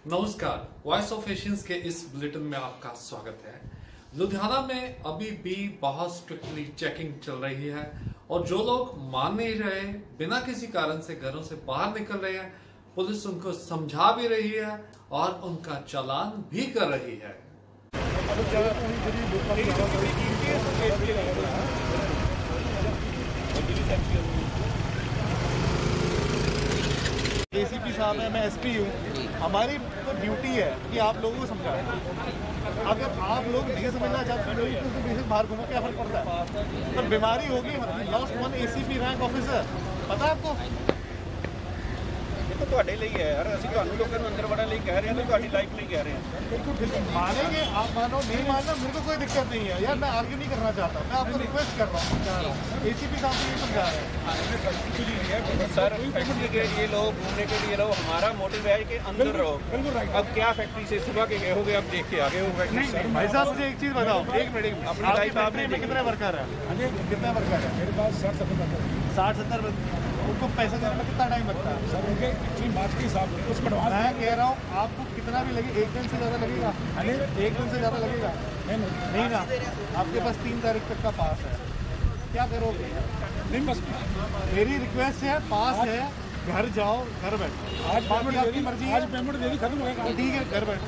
नमस्कार, voice of Asians के इस बुलेटिन में आपका स्वागत है। लुधियाना में अभी भी बहुत स्ट्रिक्टली चेकिंग चल रही है और जो लोग मान नहीं रहे, बिना किसी कारण से घरों से बाहर निकल रहे हैं, पुलिस उनको समझा भी रही है और उनका चालान भी कर रही है। एसीपी साहब है, मैं एसपी हूँ। हमारी तो ड्यूटी है कि आप लोगों को समझाएं। अगर आप लोग नहीं समझना चाहते तो बेसिक बाहर घूमो, क्या फर्क पड़ता है? पर बीमारी होगी। Lost one ACP rank officer, पता है आपको? तो ਤੁਹਾਡੇ ਲਈ ਹੈ यार, ਅਸੀਂ ਤੁਹਾਨੂੰ ਲੋਕਾਂ ਨੂੰ ਅੰਦਰ ਵੜਨ ਲਈ ਕਹਿ ਰਹੇ ਹਾਂ ਤੇ ਤੁਹਾਡੀ ਲਾਈਫ ਲਈ ਕਹਿ ਰਹੇ ਹਾਂ। बिल्कुल मानेंगे, आप मानो नहीं मानना, मेरे को कोई दिक्कत नहीं है यार। मैं आर्ग्यू नहीं करना चाहता, मैं आपको रिक्वेस्ट कर रहा हूँ। एसीपी साहब को ये समझा रहे हैं सर, फैक्ट्री के ये लोग घूमने के लिए रहो, हमारा मोटिव है कि अंदर रहो। अब क्या फैक्ट्री से सुबह के गए हो गए, अब देख के आगे हो फैक्ट्री। भाई साहब मुझे एक चीज़ बताओ, एक मिनट, अपनी लाइफ आपने में कितने वर्कर है? कितने वर्कर है? मेरे पास 60-70 उनको पैसे देने में कितना टाइम लगता है? सर उनके मार्च के हिसाब से कुछ बढ़वा। मैं कह रहा हूँ आपको कितना भी लगे, एक दिन से ज़्यादा लगेगा? एक दिन से ज़्यादा लगेगा? नहीं ना। आपके पास 3 तारीख तक का पास है, क्या करोगे? नहीं, बस मेरी रिक्वेस्ट है, पास है, घर जाओ, घर बैठो। आज बाकी आपकी मर्जी है। आज पेमेंट दे दी, खत्म हो गया, ठीक है, घर बैठो।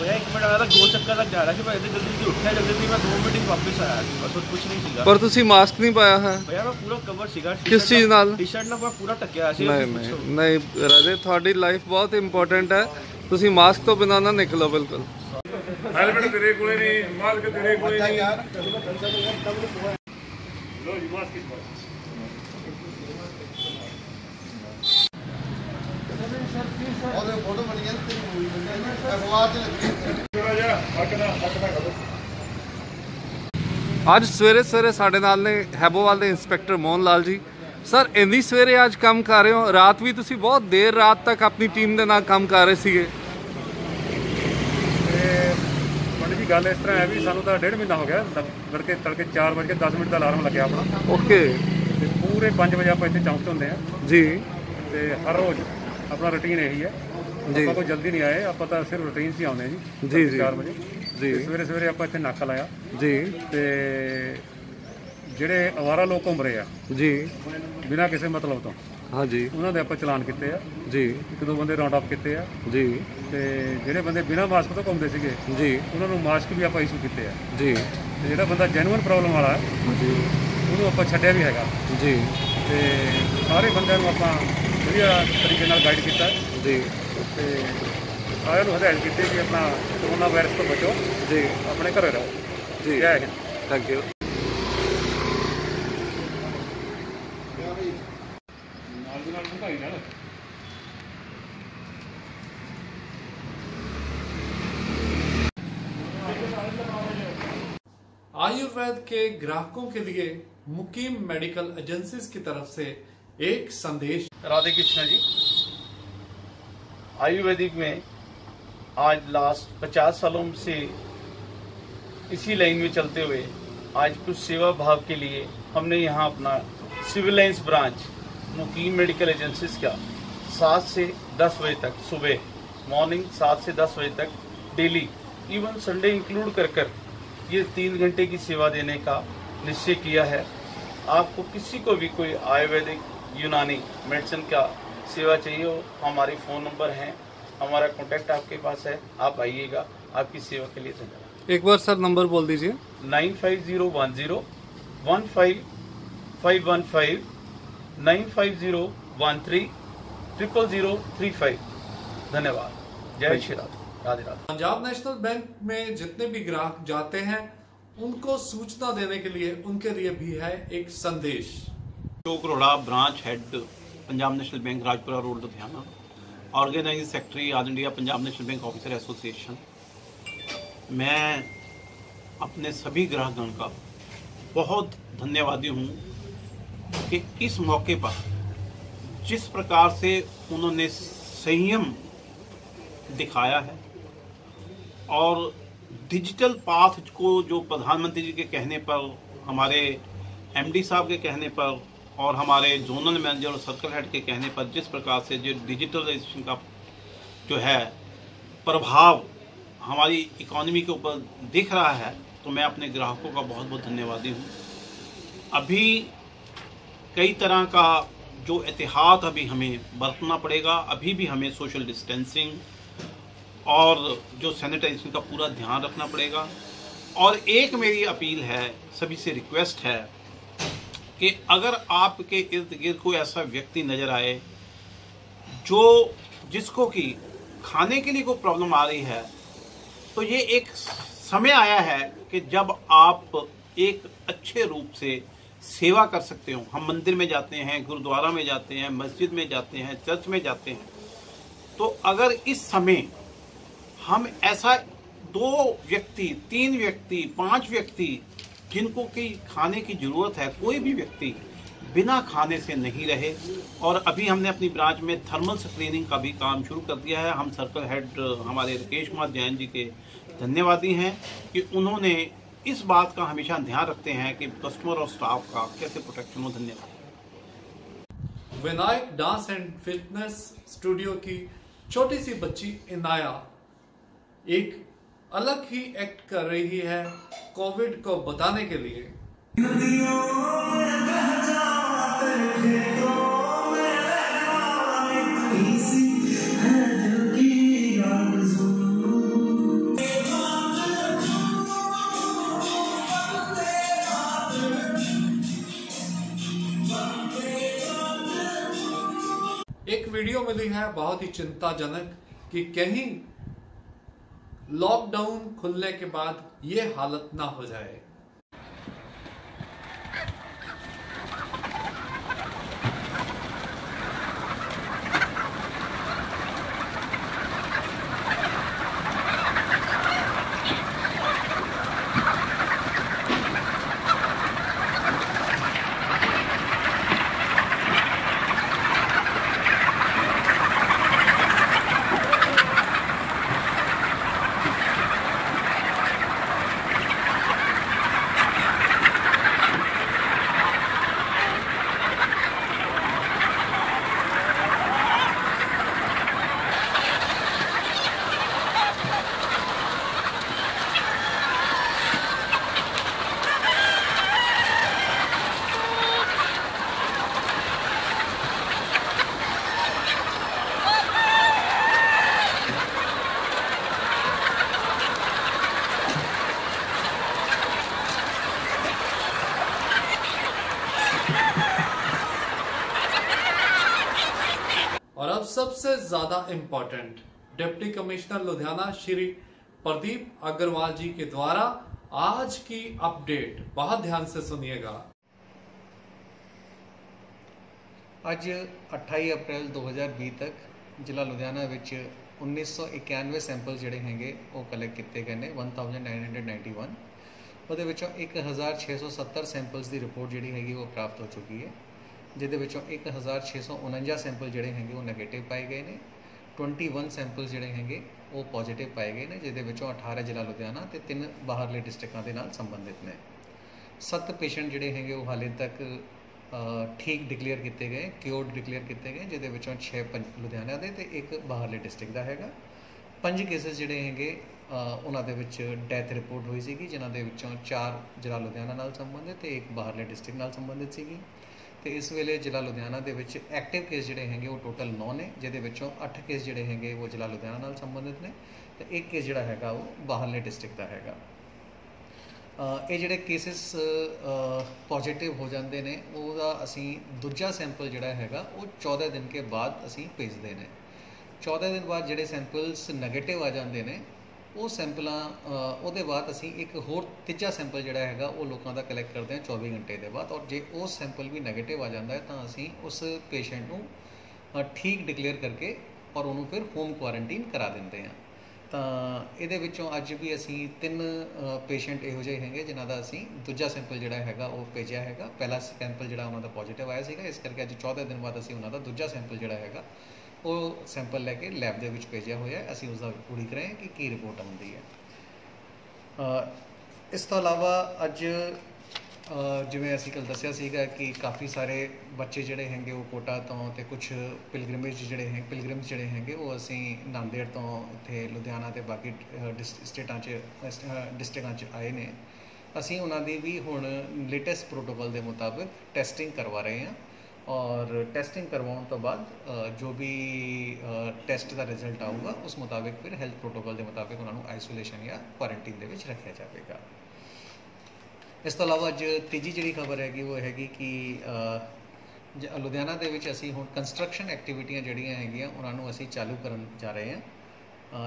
भैया 1 मिनट आया था, गोल चक्कर तक जा रहा कि भाई जल्दी उठा, जल्दी मैं 2 मिनट वापस आया, बस और कुछ नहीं सीगा। पर तुसी मास्क नहीं पाया है भैया, मैं पूरा कवर सीगा। किस चीज नाल? टी शर्ट ਨਾਲ पूरा ਟੱਕਿਆ ਸੀ। नहीं राजे, ਤੁਹਾਡੀ ਲਾਈਫ ਬਹੁਤ ਇੰਪੋਰਟੈਂਟ ਹੈ। ਤੁਸੀਂ ਮਾਸਕ ਤੋਂ ਬਿਨਾਂ ਨਾ ਨਿਕਲੋ ਬਿਲਕੁਲ। हेलमेट तेरे कोले नहीं, मास्क तेरे कोले नहीं यार। लो जी मास्क इस बार। और फोटो बनी है तेरी मूवी में, अखबार से लगी थोड़ा जा हकना करो। ਅੱਜ ਸਵੇਰੇ ਸਵੇਰੇ ਸਾਡੇ ਨਾਲ ਨੇ ਹੈਬੋਵਾਲ ਦੇ ਇੰਸਪੈਕਟਰ ਮੋਹਨ ਲਾਲ ਜੀ। ਸਰ ਇੰਨੀ ਸਵੇਰੇ ਅੱਜ ਕੰਮ ਕਰ ਰਹੇ ਹੋ? ਰਾਤ ਵੀ ਤੁਸੀਂ ਬਹੁਤ ਦੇਰ ਰਾਤ ਤੱਕ ਆਪਣੀ ਟੀਮ ਦੇ ਨਾਲ ਕੰਮ ਕਰ ਰਹੇ ਸੀਗੇ। पंडित जी गल इस तरह है भी सानू तो 1.5 महीना हो गया, तड़के 4:10 ਦਾ ਅਲਾਰਮ ਲੱਗਿਆ ਆਪਣਾ। ਓਕੇ। ਤੇ ਪੂਰੇ 5 ਵਜੇ ਆਪਾਂ ਇੱਥੇ ਚੌਂਕ 'ਤੇ ਹੁੰਦੇ ਆ ਜੀ। ਤੇ ਹਰ ਰੋਜ਼ ਆਪਣਾ ਰੂਟੀਨ ਇਹੀ ਹੈ ਜੀ। ਆਪਾਂ ਕੋਈ ਜਲਦੀ ਨਹੀਂ ਆਏ, ਆਪਾਂ ਤਾਂ ਸਿਰਫ ਰੂਟੀਨ 'ਚ ਹੀ ਆਉਂਦੇ ਜੀ। ਜੀ ਜੀ 4 ਵਜੇ ਜੀ ਸਵੇਰੇ ਸਵੇਰੇ ਆਪਾਂ ਇੱਥੇ ਨਾਕਾ ਲਾਇਆ ਜੀ ਤੇ ਜਿਹੜੇ ਅਵਾਰਾ ਲੋਕ ਘੁੰਮ ਰਹੇ ਆ ਜੀ ਬਿਨਾਂ ਕਿਸੇ ਮਤਲਬ ਤੋਂ, हाँ जी ਉਹਨਾਂ ਦੇ ਆਪਾਂ ਚਲਾਨ ਕੀਤੇ ਆ जी 1-2 ਬੰਦੇ ਰਾਉਂਡ ਅਪ ਕੀਤੇ ਆ। जी ਤੇ ਜਿਹੜੇ ਬੰਦੇ ਬਿਨਾਂ ਮਾਸਕ ਤੋਂ ਘੁੰਮਦੇ ਸੀਗੇ जी ਉਹਨਾਂ ਨੂੰ ਮਾਸਕ ਵੀ ਆਪਾਂ ਇਸ਼ੂ ਕੀਤੇ ਆ। जी ਤੇ ਜਿਹੜਾ ਬੰਦਾ ਜੈਨੂਇਨ ਪ੍ਰੋਬਲਮ ਵਾਲਾ जी ਉਹਨੂੰ ਆਪਾਂ ਛੱਡਿਆ ਵੀ ਹੈਗਾ। जी ਤੇ ਸਾਰੇ ਬੰਦਿਆਂ ਨੂੰ ਆਪਾਂ ਵਧੀਆ ਤਰੀਕੇ ਨਾਲ ਗਾਈਡ ਕੀਤਾ जी ਤੇ ਸਾਰਿਆਂ ਨੂੰ ਹਦਾਇਤ ਕੀਤੀ ਕਿ ਆਪਣਾ ਕੋਰੋਨਾ ਵਾਇਰਸ ਤੋਂ ਬਚੋ, जी ਆਪਣੇ ਘਰੇ ਰਹੋ जी ਜੈ ਹਿੰਦ। Thank you. ਨਾਲ ਦੀ ਨਾਲ ਵਧਾਈ ਨਾਲ आयुर्वेद के ग्राहकों के लिए मुकीम मेडिकल एजेंसीज की तरफ से एक संदेश। राधे कृष्णा जी, आयुर्वेदिक में आज लास्ट 50 सालों से इसी लाइन में चलते हुए आज कुछ सेवा भाव के लिए हमने यहाँ अपना सिविल लाइंस ब्रांच मुकीम मेडिकल एजेंसीज का 7 से 10 बजे तक सुबह मॉर्निंग 7 से 10 बजे तक डेली इवन संडे इंक्लूड कर ये 3 घंटे की सेवा देने का निश्चय किया है। आपको किसी को भी कोई आयुर्वेदिक यूनानी मेडिसिन का सेवा चाहिए हो, हमारे फ़ोन नंबर हैं, हमारा कॉन्टैक्ट आपके पास है, आप आइएगा, आपकी सेवा के लिए धन्यवाद। एक बार सर नंबर बोल दीजिए। 95010 15515 95013 00035। धन्यवाद। जय श्री राम। राधे राधे। पंजाब नेशनल बैंक में जितने भी ग्राहक जाते हैं उनको सूचना देने के लिए उनके लिए भी है एक संदेश। Karora branch head Punjab national bank Rajpura road Ludhiana, organising secretary all India Punjab national bank officer association. मैं अपने सभी ग्राहकगण का बहुत धन्यवादी हूँ कि इस मौके पर जिस प्रकार से उन्होंने संयम दिखाया है और डिजिटल पाथ को जो प्रधानमंत्री जी के कहने पर, हमारे एमडी साहब के कहने पर और हमारे जोनल मैनेजर और सर्कल हेड के कहने पर जिस प्रकार से जो डिजिटलाइजेशन का जो है प्रभाव हमारी इकोनॉमी के ऊपर दिख रहा है, तो मैं अपने ग्राहकों का बहुत बहुत धन्यवादी हूँ। अभी कई तरह का जो एहतियात अभी हमें बरतना पड़ेगा, अभी भी हमें सोशल डिस्टेंसिंग और जो सैनिटाइजेशन का पूरा ध्यान रखना पड़ेगा। और एक मेरी अपील है, सभी से रिक्वेस्ट है कि अगर आपके इर्द गिर्द कोई ऐसा व्यक्ति नज़र आए जिसको कि खाने के लिए कोई प्रॉब्लम आ रही है, तो ये एक समय आया है कि जब आप एक अच्छे रूप से सेवा कर सकते हो। हम मंदिर में जाते हैं, गुरुद्वारा में जाते हैं, मस्जिद में जाते हैं, चर्च में जाते हैं, तो अगर इस समय हम ऐसा 2 व्यक्ति, 3 व्यक्ति, 5 व्यक्ति जिनको की खाने की ज़रूरत है, कोई भी व्यक्ति बिना खाने से नहीं रहे। और अभी हमने अपनी ब्रांच में थर्मल स्क्रीनिंग का भी काम शुरू कर दिया है। हम सर्कल हेड हमारे राकेश कुमार जैन जी के धन्यवादी हैं कि उन्होंने इस बात का हमेशा ध्यान रखते हैं कि कस्टमर और स्टाफ का कैसे प्रोटेक्शन हो। धन्यवाद। Vinayak dance and fitness studio की छोटी सी बच्ची इनाया एक अलग ही एक्ट कर रही है कोविड को बताने के लिए। एक वीडियो मिली है बहुत ही चिंताजनक कि कहीं लॉकडाउन खुलने के बाद ये हालत ना हो जाए। और अब सबसे ज्यादा important, deputy commissioner Ludhiana Shri Pradeep Agarwal ji के द्वारा आज की अपडेट बहुत ध्यान से सुनिएगा। ਅੱਜ 28 ਅਪ੍ਰੈਲ 2020 ਤੱਕ ਜ਼ਿਲ੍ਹਾ ਲੁਧਿਆਣਾ ਵਿੱਚ 1991 ਸੈਂਪਲ ਜਿਹੜੇ ਹੈਗੇ ਉਹ ਕਲੈਕਟ ਕੀਤੇ ਗਏ ਨੇ 1991। ਉਹਦੇ ਵਿੱਚੋਂ 1670 ਸੈਂਪਲਸ ਦੀ ਰਿਪੋਰਟ ਜਿਹੜੀ ਹੈਗੀ ਉਹ ਪ੍ਰਾਪਤ ਹੋ ਚੁੱਕੀ ਹੈ, ਜਿਹਦੇ ਵਿੱਚੋਂ 1649 ਸੈਂਪਲ ਜਿਹੜੇ ਹੈਗੇ ਉਹ ਨੈਗੇਟਿਵ ਪਾਏ ਗਏ ਨੇ। 21 ਸੈਂਪਲ ਜਿਹੜੇ ਹੈਗੇ ਉਹ ਪੋਜ਼ਿਟਿਵ ਪਾਏ ਗਏ ਨੇ, ਜਿਹਦੇ ਵਿੱਚੋਂ 18 ਜ਼ਿਲ੍ਹਾ ਲੁਧਿਆਣਾ ਤੇ 3 ਬਾਹਰਲੇ ਡਿਸਟ੍ਰਿਕਟਾਂ ਦੇ ਨਾਲ ਸੰਬੰਧਿਤ ਨੇ। 7 ਪੇਸ਼ੈਂਟ ਜਿਹੜੇ ਹੈਗੇ ਉਹ ਹਾਲੇ ਤੱਕ ਠੀਕ ਡਿਕਲੇਅਰ ਕੀਤੇ ਗਏ, ਕਿਉਰਡ ਡਿਕਲੇਅਰ ਕੀਤੇ ਗਏ, ਜਿਹਦੇ ਵਿੱਚੋਂ 6 ਲੁਧਿਆਣਾ ਦੇ ਤੇ 1 ਬਾਹਰਲੇ ਡਿਸਟ੍ਰਿਕਟ ਦਾ ਹੈਗਾ। 5 ਕੇਸਿਸ ਜਿਹੜੇ ਹੈਗੇ ਉਹਨਾਂ ਦੇ ਵਿੱਚ ਡੈਥ ਰਿਪੋਰਟ ਹੋਈ ਸੀਗੀ, ਜਿਨ੍ਹਾਂ ਦੇ ਵਿੱਚੋਂ 4 ਜ਼ਿਲ੍ਹਾ ਲੁਧਿਆਣਾ ਨਾਲ ਸੰਬੰਧਿਤ ਤੇ 1 ਬਾਹਰਲੇ ਡਿਸਟ੍ਰਿਕਟ ਨਾਲ ਸੰਬੰਧਿਤ ਸੀਗੀ। ਤੇ ਇਸ ਵੇਲੇ ਜ਼ਿਲ੍ਹਾ ਲੁਧਿਆਣਾ ਦੇ ਵਿੱਚ ਐਕਟਿਵ ਕੇਸ ਜਿਹੜੇ ਹੈਗੇ ਉਹ ਟੋਟਲ 9 ਨੇ, ਜਿਹਦੇ ਵਿੱਚੋਂ 8 ਕੇਸ ਜਿਹੜੇ ਹੈਗੇ ਉਹ ਜ਼ਿਲ੍ਹਾ ਲੁਧਿਆਣਾ ਨਾਲ ਸੰਬੰਧਿਤ ਨੇ ਤੇ 1 ਕੇਸ ਜਿਹੜਾ ਹੈਗਾ ਉਹ ਬਾਹਰਲੇ ਡਿਸਟ੍ਰਿਕਟ ਦਾ ਹੈਗਾ। ਇਹ ਜਿਹੜੇ ਕੇਸਿਸ ਪੋਜ਼ਿਟਿਵ ਹੋ ਜਾਂਦੇ ਨੇ ਉਹਦਾ ਅਸੀਂ ਦੂਜਾ ਸੈਂਪਲ ਜਿਹੜਾ ਹੈਗਾ ਉਹ 14 ਦਿਨ ਕੇ ਬਾਅਦ ਅਸੀਂ ਭੇਜਦੇ ਨੇ। 14 ਦਿਨ ਬਾਅਦ ਜਿਹੜੇ ਸੈਂਪਲਸ ਨੈਗੇਟਿਵ ਆ ਜਾਂਦੇ ਨੇ ਉਹ ਸੈਂਪਲਾਂ ਉਹਦੇ ਬਾਅਦ ਅਸੀਂ ਇੱਕ ਹੋਰ ਤੀਜਾ ਸੈਂਪਲ ਜਿਹੜਾ ਹੈਗਾ ਉਹ ਲੋਕਾਂ ਦਾ ਕਲੈਕਟ ਕਰਦੇ ਹਾਂ 24 ਘੰਟੇ ਦੇ ਬਾਅਦ। ਔਰ ਜੇ ਉਹ ਸੈਂਪਲ ਵੀ ਨੈਗੇਟਿਵ ਆ ਜਾਂਦਾ ਹੈ ਤਾਂ ਅਸੀਂ ਉਸ ਪੇਸ਼ੈਂਟ ਨੂੰ ਠੀਕ ਡਿਕਲੇਅਰ ਕਰਕੇ ਔਰ ਉਹਨੂੰ ਫਿਰ ਹੋਮ ਕੁਆਰੰਟਾਈਨ ਕਰਾ ਦਿੰਦੇ ਹਾਂ। ਤਾਂ ਇਹਦੇ ਵਿੱਚੋਂ ਅੱਜ ਵੀ ਅਸੀਂ 3 ਪੇਸ਼ੈਂਟ ਇਹੋ ਜਿਹੇ ਹੈਗੇ ਜਿਨ੍ਹਾਂ ਦਾ ਅਸੀਂ ਦੂਜਾ ਸੈਂਪਲ ਜਿਹੜਾ ਹੈਗਾ ਉਹ ਭੇਜਿਆ ਹੈਗਾ। ਪਹਿਲਾ ਸੈਂਪਲ ਜਿਹੜਾ ਉਹਨਾਂ ਦਾ ਪੋਜ਼ਿਟਿਵ ਆਇਆ ਸੀਗਾ, ਇਸ ਕਰਕੇ ਅੱਜ 14 ਦਿਨ ਬਾਅਦ ਅਸੀਂ ਉਹਨਾਂ ਦਾ ਦੂਜਾ ਸੈਂਪਲ ਜਿਹੜਾ ਹੈਗਾ ਉਹ ਸੈਂਪਲ ਲੈ ਕੇ ਲੈਬ ਦੇ ਵਿੱਚ ਭੇਜਿਆ ਹੋਇਆ। ਅਸੀਂ ਉਸ ਦਾ ਉਡੀਕ ਰਹੇ ਹਾਂ ਕਿ ਕੀ ਰਿਪੋਰਟ ਆਉਂਦੀ ਹੈ। ਇਸ ਤੋਂ ਇਲਾਵਾ ਅੱਜ ਜਿਵੇਂ ਅਸੀਂ ਕੱਲ ਦੱਸਿਆ ਸੀਗਾ ਕਿ ਕਾਫੀ ਸਾਰੇ ਬੱਚੇ ਜਿਹੜੇ ਹੈਗੇ ਉਹ ਕੋਟਾ ਤੋਂ ਤੇ ਕੁਝ ਪਿਲਗ੍ਰਿਮੇਜ ਜਿਹੜੇ ਹੈਗੇ ਉਹ ਅਸੀਂ ਨਾਂਦੇੜ ਤੋਂ ਇੱਥੇ ਲੁਧਿਆਣਾ ਤੇ ਬਾਕੀ ਡਿਸਟ੍ਰਿਕਟਾਂ 'ਚ ਆਏ ਨੇ। ਅਸੀਂ ਉਹਨਾਂ ਦੀ ਵੀ ਹੁਣ ਲੇਟੈਸਟ ਪ੍ਰੋਟੋਕੋਲ ਦੇ ਮੁਤਾਬਿਕ ਟੈਸਟਿੰਗ ਕਰਵਾ ਰਹੇ ਹਾਂ ਔਰ ਟੈਸਟਿੰਗ ਕਰਵਾਉਣ ਤੋਂ ਬਾਅਦ ਜੋ ਵੀ ਟੈਸਟ ਦਾ ਰਿਜ਼ਲਟ ਆਊਗਾ ਉਸ ਮੁਤਾਬਿਕ ਫਿਰ ਹੈਲਥ ਪ੍ਰੋਟੋਕੋਲ ਦੇ ਮੁਤਾਬਿਕ ਉਹਨਾਂ ਨੂੰ ਆਈਸੋਲੇਸ਼ਨ ਜਾਂ ਕੁਆਰੰਟਾਈਨ ਦੇ ਵਿੱਚ ਰੱਖਿਆ ਜਾਵੇਗਾ। ਇਸ ਤੋਂ ਇਲਾਵਾ ਅੱਜ ਤੀਜੀ ਜਿਹੜੀ ਖਬਰ ਹੈਗੀ ਉਹ ਹੈਗੀ ਕਿ ਲੁਧਿਆਣਾ ਦੇ ਵਿੱਚ ਅਸੀਂ ਹੁਣ ਕੰਸਟਰਕਸ਼ਨ ਐਕਟੀਵਿਟੀਆਂ ਜਿਹੜੀਆਂ ਹੈਗੀਆਂ ਉਹਨਾਂ ਨੂੰ ਅਸੀਂ ਚਾਲੂ ਕਰਨ ਜਾ ਰਹੇ ਹਾਂ।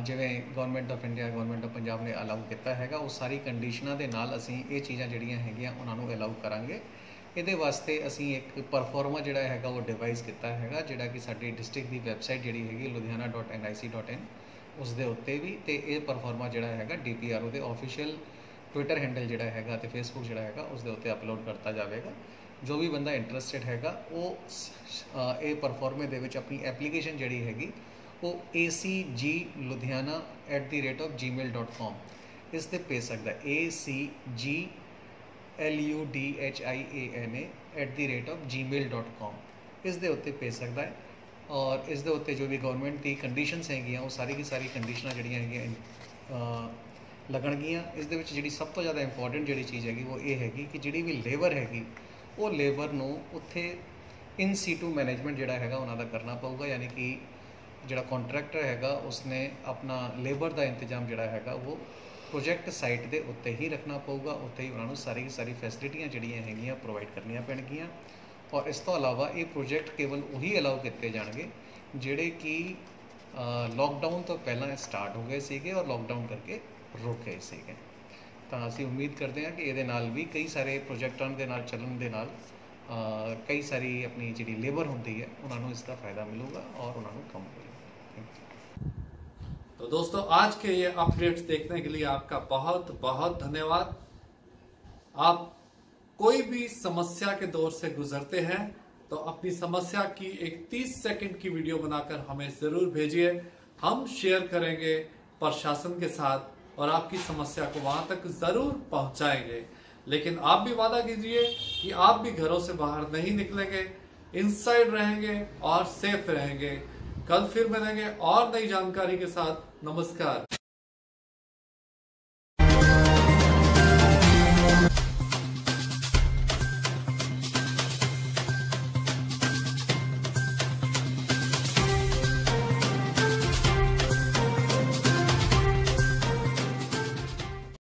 ਜਿਵੇਂ government of India, government of Punjab ਨੇ ਅਲਾਉ ਕੀਤਾ ਹੈਗਾ, ਉਹ ਸਾਰੀ ਕੰਡੀਸ਼ਨਾਂ ਦੇ ਨਾਲ ਅਸੀਂ ਇਹ ਚੀਜ਼ਾਂ ਜਿਹੜੀਆਂ ਹੈਗੀਆਂ ਉਹਨਾਂ ਨੂੰ ਅਲਾਉ ਕਰਾਂਗੇ। ਇਹਦੇ ਵਾਸਤੇ ਅਸੀਂ ਇੱਕ ਪਰਫਾਰਮਾ ਜਿਹੜਾ ਹੈਗਾ ਉਹ ਡਿਵਾਈਸ ਕੀਤਾ ਹੈਗਾ, ਜਿਹੜਾ ਕਿ ਸਾਡੀ ਡਿਸਟ੍ਰਿਕਟ ਦੀ ਵੈਬਸਾਈਟ ਜਿਹੜੀ ਹੈਗੀ ludhiana.nic.in ਉਸ ਦੇ ਉੱਤੇ ਵੀ, ਤੇ ਇਹ ਪਰਫਾਰਮਾ ਜਿਹੜਾ ਹੈਗਾ DPRO ਦੇ ਆਫੀਸ਼ੀਅਲ ਟਵਿੱਟਰ ਹੈਂਡਲ ਜਿਹੜਾ ਹੈਗਾ ਤੇ ਫੇਸਬੁੱਕ ਜਿਹੜਾ ਹੈਗਾ ਉਸ ਦੇ ਉੱਤੇ ਅਪਲੋਡ ਕਰਤਾ ਜਾਵੇਗਾ। ਜੋ ਵੀ ਬੰਦਾ ਇੰਟਰਸਟਿਡ ਹੈਗਾ ਉਹ ਇਹ ਪਰਫਾਰਮੇ ਦੇ ਵਿੱਚ ਆਪਣੀ ਐਪਲੀਕੇਸ਼ਨ ਜਿਹੜੀ ਹੈਗੀ ਉਹ acgludhiana@gmail.com ਇਸ 'ਤੇ ਭੇਜ ਸਕਦਾ। acgludhiana@gmail.com ਇਸ ਦੇ ਉੱਤੇ ਭੇਜ ਸਕਦਾ ਹੈ ਔਰ ਇਸ ਦੇ ਉੱਤੇ ਜੋ ਵੀ ਗਵਰਨਮੈਂਟ ਦੀ ਕੰਡੀਸ਼ਨਸ ਹੈਗੀਆਂ ਉਹ ਸਾਰੀ ਦੀ ਸਾਰੀ ਕੰਡੀਸ਼ਨਾਂ ਜਿਹੜੀਆਂ ਹੈਗੀਆਂ ਲੱਗਣਗੀਆਂ। ਇਸ ਦੇ ਵਿੱਚ ਜਿਹੜੀ ਸਭ ਤੋਂ ਜ਼ਿਆਦਾ ਇੰਪੋਰਟੈਂਟ ਜਿਹੜੀ ਚੀਜ਼ ਹੈਗੀ ਉਹ ਇਹ ਹੈਗੀ ਕਿ ਜਿਹੜੀ ਵੀ ਲੇਬਰ ਹੈਗੀ ਉਹ ਲੇਬਰ ਨੂੰ ਉੱਥੇ ਇਨ ਸੀਟੂ ਮੈਨੇਜਮੈਂਟ ਜਿਹੜਾ ਹੈਗਾ ਉਹਨਾਂ ਦਾ ਕਰਨਾ ਪਊਗਾ, ਯਾਨੀ ਕਿ ਜਿਹੜਾ ਕੰਟਰੈਕਟਰ ਹੈਗਾ ਉਸਨੇ ਆਪਣਾ ਲੇਬਰ ਦਾ ਇੰਤਜ਼ਾਮ ਜਿਹੜਾ ਹੈਗਾ ਉਹ ਪ੍ਰੋਜੈਕਟ ਸਾਈਟ ਦੇ ਉੱਤੇ ਹੀ ਰੱਖਣਾ ਪਊਗਾ, ਉੱਥੇ ਹੀ ਉਹਨਾਂ ਨੂੰ ਸਾਰੀ ਫੈਸਿਲਿਟੀਆਂ ਜਿਹੜੀਆਂ ਹੈਗੀਆਂ ਪ੍ਰੋਵਾਈਡ ਕਰਨੀਆਂ ਪੈਣਗੀਆਂ। ਔਰ ਇਸ ਤੋਂ ਇਲਾਵਾ ਇਹ ਪ੍ਰੋਜੈਕਟ ਕੇਵਲ ਉਹੀ ਅਲਾਉ ਕੀਤੇ ਜਾਣਗੇ ਜਿਹੜੇ ਕਿ ਲੋਕਡਾਊਨ ਤੋਂ ਪਹਿਲਾਂ ਸਟਾਰਟ ਹੋ ਗਏ ਸੀਗੇ ਔਰ ਲੋਕਡਾਊਨ ਕਰਕੇ ਰੁਕ ਗਏ ਸੀਗੇ। ਤਾਂ ਅਸੀਂ ਉਮੀਦ ਕਰਦੇ ਹਾਂ ਕਿ ਇਹਦੇ ਨਾਲ ਵੀ ਕਈ ਸਾਰੇ ਪ੍ਰੋਜੈਕਟਾਂ ਦੇ ਨਾਲ ਚੱਲਣ ਦੇ ਨਾਲ कई सारी अपनी जी लेबर होती है उन्होंने इसका फायदा मिलेगा और उन्होंने कम मिलेगा। तो दोस्तों आज के ये अपडेट्स देखने के लिए आपका बहुत बहुत धन्यवाद। आप कोई भी समस्या के दौर से गुजरते हैं तो अपनी समस्या की एक 30 सेकंड की वीडियो बनाकर हमें जरूर भेजिए, हम शेयर करेंगे प्रशासन के साथ और आपकी समस्या को वहां तक जरूर पहुंचाएंगे। लेकिन आप भी वादा कीजिए कि आप भी घरों से बाहर नहीं निकलेंगे, इनसाइड रहेंगे और सेफ रहेंगे। कल फिर मिलेंगे और नई जानकारी के साथ। नमस्कार।